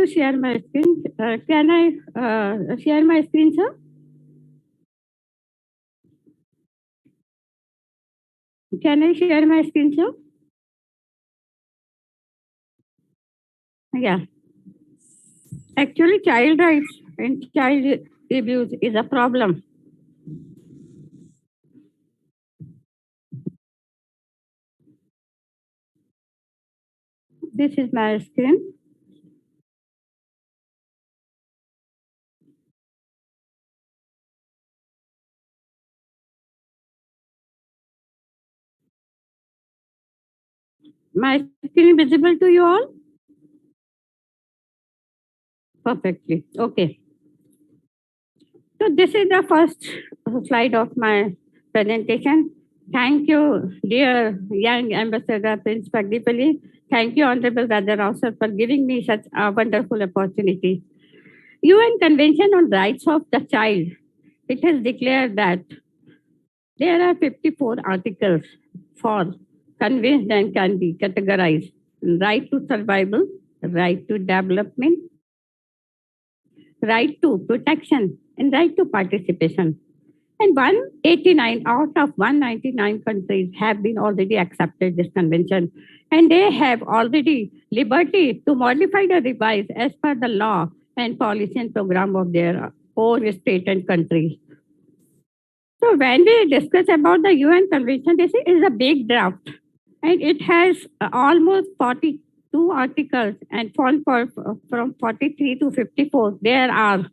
to share my screen. Can I share my screen, sir? Can I share my screen, sir? Yeah. Actually, child rights and child abuse is a problem. This is my screen. My screen visible to you all? Perfectly. Okay. So this is the first slide of my presentation. Thank you, dear young Ambassador Prince Pagdipalli. Thank you, Honorable Radha Rao, sir, for giving me such a wonderful opportunity. UN Convention on Rights of the Child, it has declared that there are 54 articles for convinced and can be categorized. Right to survival, right to development, right to protection, and right to participation. And 189 out of 199 countries have been already accepted this convention. And they have already liberty to modify the revise as per the law and policy and program of their own state and country. So when we discuss about the UN convention, this is a big draft. And it has almost 42 articles and from 43 to 54, there are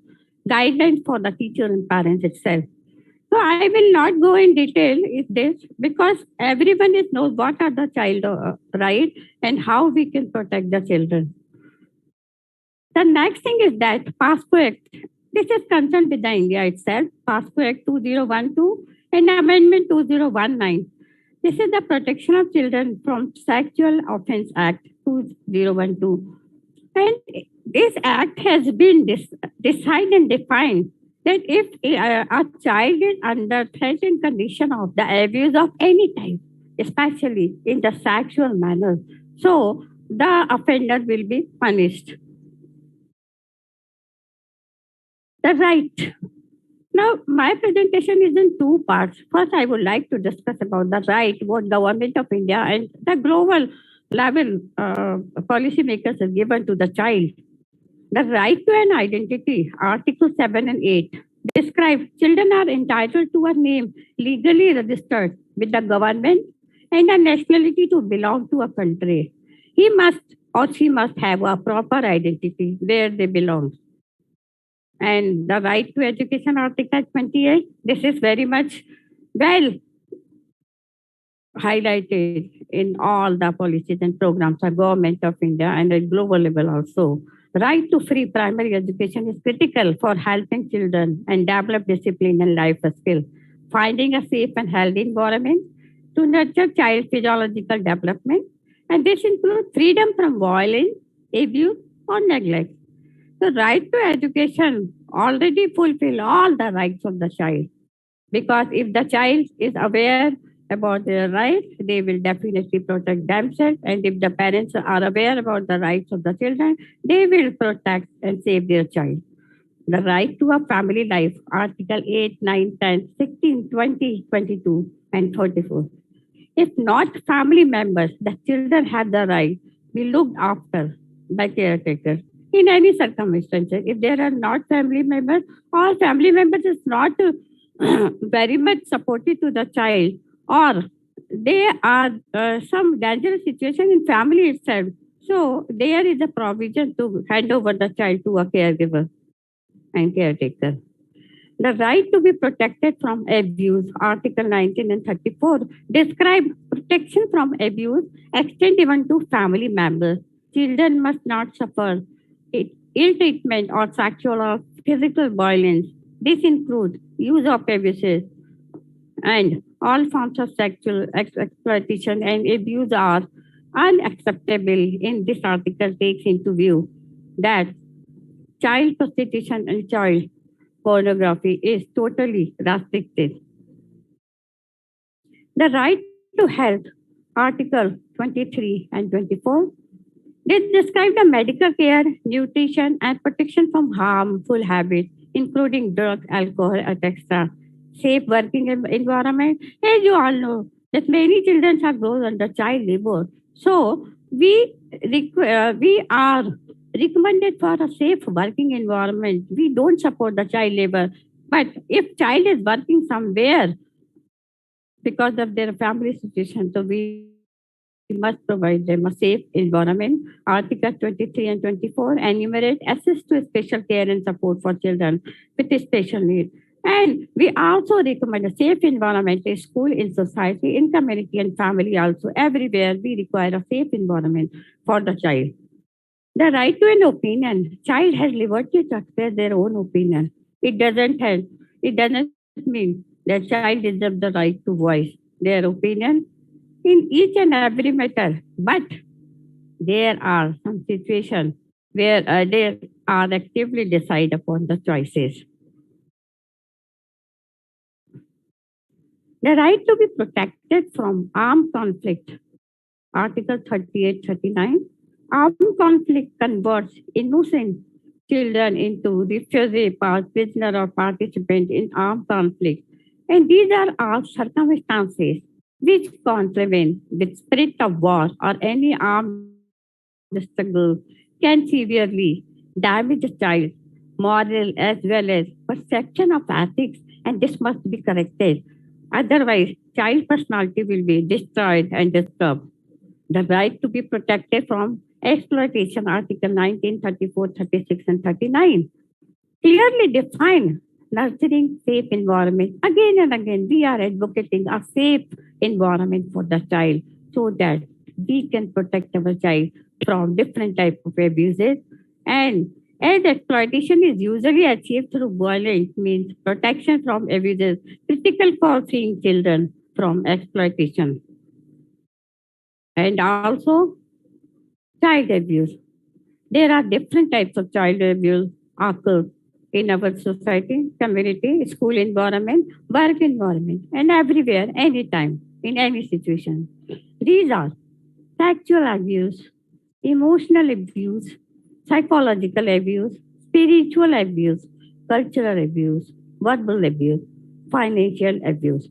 guidelines for the teacher and parents itself. So I will not go in detail in this because everyone is knows what are the child right and how we can protect the children. The next thing is that PASCO Act. This is concerned with the India itself. PASCO Act 2012 and Amendment 2019. This is the Protection of Children from Sexual Offense Act 2012. And this act has been decided and defined that if a child is under threat and condition of the abuse of any type, especially in the sexual manner, so the offender will be punished. The right. Now, my presentation is in two parts. First, I would like to discuss about the right what government of India and the global level policymakers have given to the child. The right to an identity, Article 7 and 8, describe children are entitled to a name legally registered with the government and a nationality to belong to a country. He must or she must have a proper identity where they belong. And the right to education, Article 28, this is very much well highlighted in all the policies and programs of government of India and at global level also. Right to free primary education is critical for helping children and develop discipline and life skill. Finding a safe and healthy environment to nurture child physiological development. And this includes freedom from violence, abuse, or neglect. The right to education already fulfill all the rights of the child. Because if the child is aware about their rights, they will definitely protect themselves. And if the parents are aware about the rights of the children, they will protect and save their child. The right to a family life, Article 8, 9, 10, 16, 20, 22, and 34. If not family members, the children have the right to be looked after by caretakers in any circumstances. If there are not family members or family members is not very much supportive to the child or they are some dangerous situation in family itself. So there is a provision to hand over the child to a caregiver and caretaker. The right to be protected from abuse, Article 19 and 34, describe protection from abuse extend even to family members. Children must not suffer ill treatment or sexual or physical violence. This includes use of abuses and all forms of sexual exploitation and abuse are unacceptable. In this article takes into view that child prostitution and child pornography is totally restricted. The right to health, Article 23 and 24, They describe the medical care, nutrition, and protection from harmful habits, including drug, alcohol, etc. Safe working environment. As you all know, that many children are grown under child labor. So we are recommended for a safe working environment. We don't support the child labor, but if child is working somewhere because of their family situation. So we must provide them a safe environment. Article 23 and 24 enumerate access to special care and support for children with special needs. And we also recommend a safe environment in school, in society, in community and family also. Everywhere we require a safe environment for the child. The right to an opinion. Child has liberty to express their own opinion. It doesn't mean that child deserves the right to voice their opinion in each and every matter. But there are some situations where they are actively decide upon the choices. The right to be protected from armed conflict. Article 38, 39. Armed conflict converts innocent children into refugee, prisoner, or participant in armed conflict. And these are all circumstances which contravene the spirit of war or any armed struggle can severely damage a child's moral as well as perception of ethics, and this must be corrected. Otherwise, child personality will be destroyed and disturbed. The right to be protected from exploitation, Article 19, 34, 36, and 39. Clearly define nurturing safe environment. Again and again, we are advocating a safe environment for the child so that we can protect our child from different type of abuses. And as exploitation is usually achieved through violence, means protection from abuses, critical for freeing children from exploitation. And also child abuse. There are different types of child abuse occur in our society, community, school environment, work environment, and everywhere, anytime, in any situation. These are sexual abuse, emotional abuse, psychological abuse, spiritual abuse, cultural abuse, verbal abuse, financial abuse.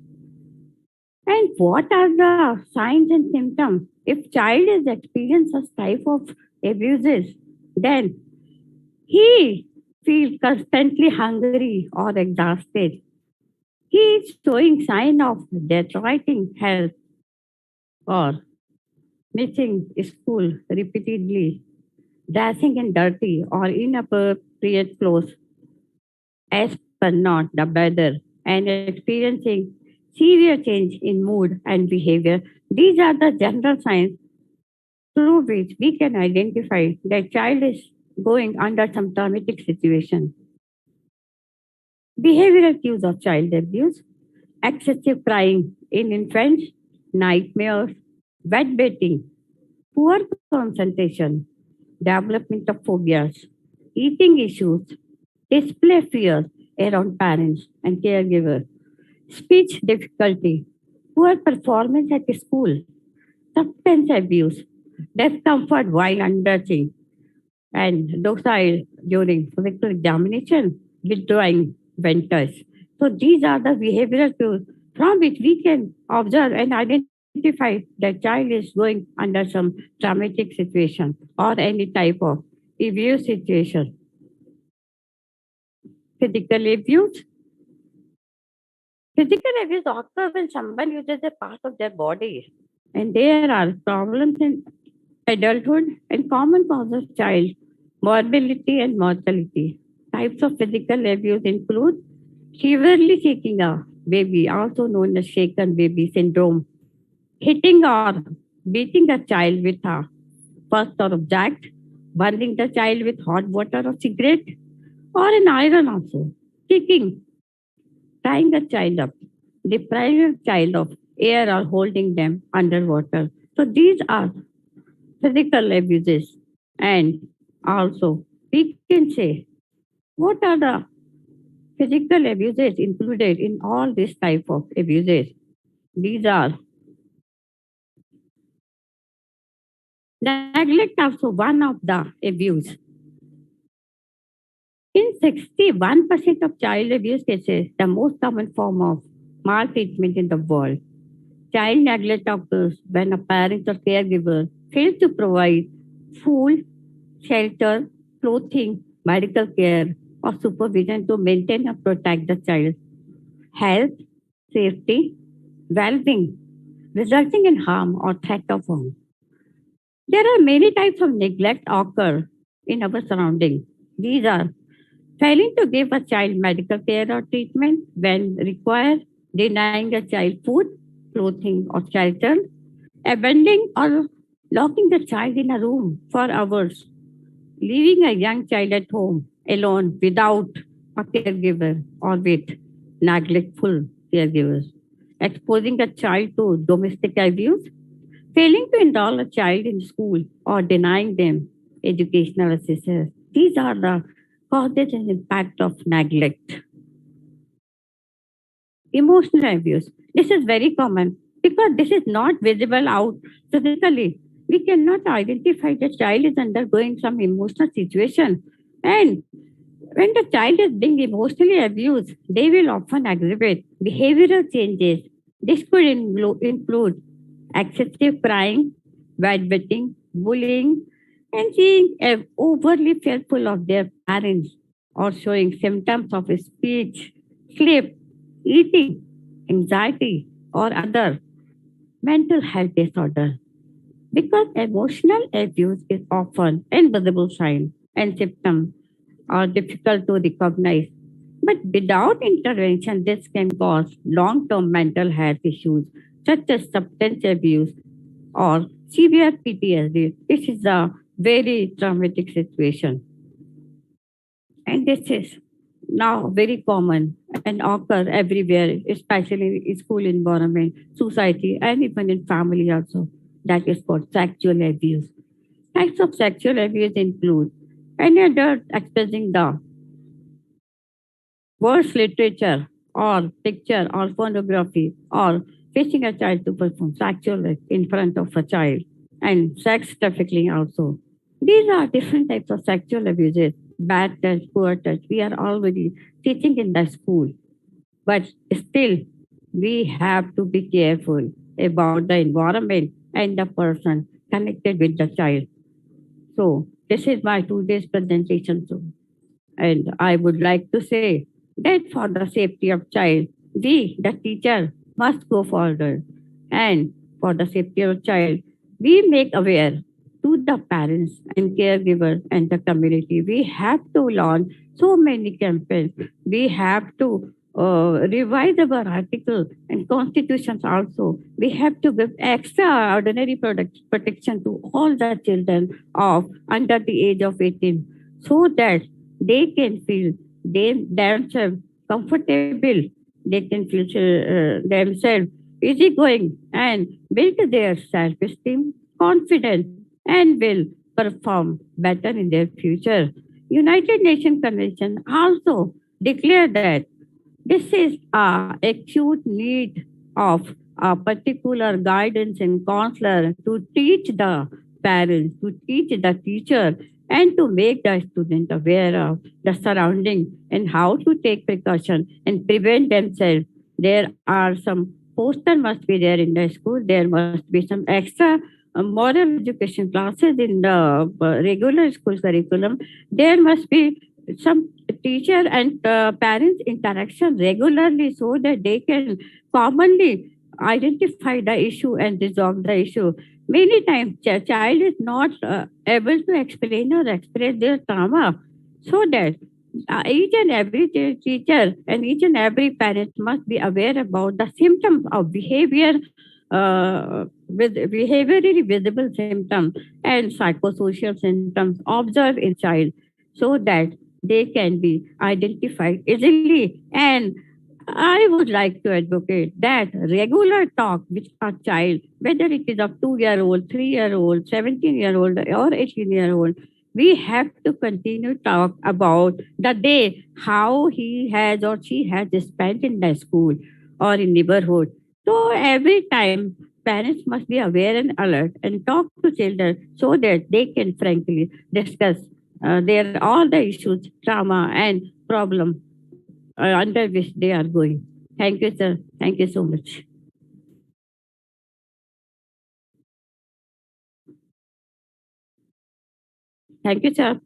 And what are the signs and symptoms? If child is experiencing such type of abuses, then he feels constantly hungry or exhausted. He is showing sign of deteriorating health or missing school repeatedly, dressing in dirty or inappropriate clothes as per not the weather, and experiencing severe change in mood and behavior. These are the general signs through which we can identify that child is going under some traumatic situation. Behavioral cues of child abuse, excessive crying in infants, nightmares, wet bedding, poor concentration, development of phobias, eating issues, display fear around parents and caregivers, speech difficulty, poor performance at school, substance abuse, discomfort while undressing, and docile during physical examination, withdrawing when touched. So these are the behavioral cues from which we can observe and identify that child is going under some traumatic situation or any type of abuse situation. Physical abuse. Physical abuse occurs when someone uses a part of their body. And there are problems in adulthood and common causes of child morbidity and mortality. Types of physical abuse include severely shaking a baby, also known as shaken baby syndrome, hitting or beating a child with a first or object, burning the child with hot water or cigarette, or an iron also, kicking, tying a child up, depriving a child of air or holding them underwater. So these are physical abuses. And also, we can say, what are the physical abuses included in all these type of abuses? These are Neglect also one of the abuse. In 61% of child abuse cases, the most common form of maltreatment in the world, child neglect occurs when a parent or caregiver fails to provide food, shelter, clothing, medical care, or supervision to maintain or protect the child's health, safety, well being, resulting in harm or threat of harm. There are many types of neglect occur in our surroundings. These are failing to give a child medical care or treatment when required, denying a child food, clothing, or shelter, abandoning or locking the child in a room for hours, leaving a young child at home alone without a caregiver or with neglectful caregivers, exposing a child to domestic abuse, failing to enroll a child in school or denying them educational assistance. These are the causes and impact of neglect. Emotional abuse. This is very common because this is not visible out physically. We cannot identify the child is undergoing some emotional situation. And when the child is being emotionally abused, they will often exhibit behavioral changes. This could include excessive crying, bedwetting, bullying, and being overly fearful of their parents or showing symptoms of speech, sleep, eating, anxiety, or other mental health disorder. Because emotional abuse is often invisible sign and symptom are difficult to recognize. But without intervention, this can cause long-term mental health issues such as substance abuse or severe PTSD. This is a very traumatic situation. And this is now very common and occur everywhere, especially in school environment, society, and even in family also. That is called sexual abuse. Types of sexual abuse include any adult expressing the words, literature, or picture, or pornography, or teaching a child to perform sexual act in front of a child, and sex trafficking also. These are different types of sexual abuses, bad touch, poor touch. We are already teaching in the school, but still we have to be careful about the environment and the person connected with the child. So this is my today's presentation. So and I would like to say that for the safety of child, we, the teacher, must go forward. And for the safety of child, we make aware to the parents and caregivers and the community. We have to launch so many campaigns. We have to revise our article and constitutions also. We have to give extraordinary protection to all the children of under the age of 18 so that they can feel themselves comfortable, they can feel themselves easygoing and build their self-esteem, confidence, and will perform better in their future. United Nations Convention also declare that this is a acute need of a particular guidance and counselor to teach the parents, to teach the teacher, and to make the student aware of the surrounding and how to take precaution and prevent themselves. There are some poster must be there in the school. There must be some extra moral education classes in the regular school curriculum. There must be some teacher and parents interaction regularly so that they can commonly identify the issue and resolve the issue. Many times child is not able to explain or express their trauma, so that each and every teacher and each and every parent must be aware about the symptoms of behavior, with behaviorally visible symptoms and psychosocial symptoms observed in child, so that they can be identified easily. And I would like to advocate that regular talk with a child, whether it is of 2-year-old, 3-year-old, 17-year-old, or 18-year-old, we have to continue talk about the day, how he has or she has spent in the school or in neighborhood. So every time Parents must be aware and alert and talk to children so that they can frankly discuss their all the issues, trauma, and problem under which they are going. Thank you, sir. Thank you so much. Thank you, sir.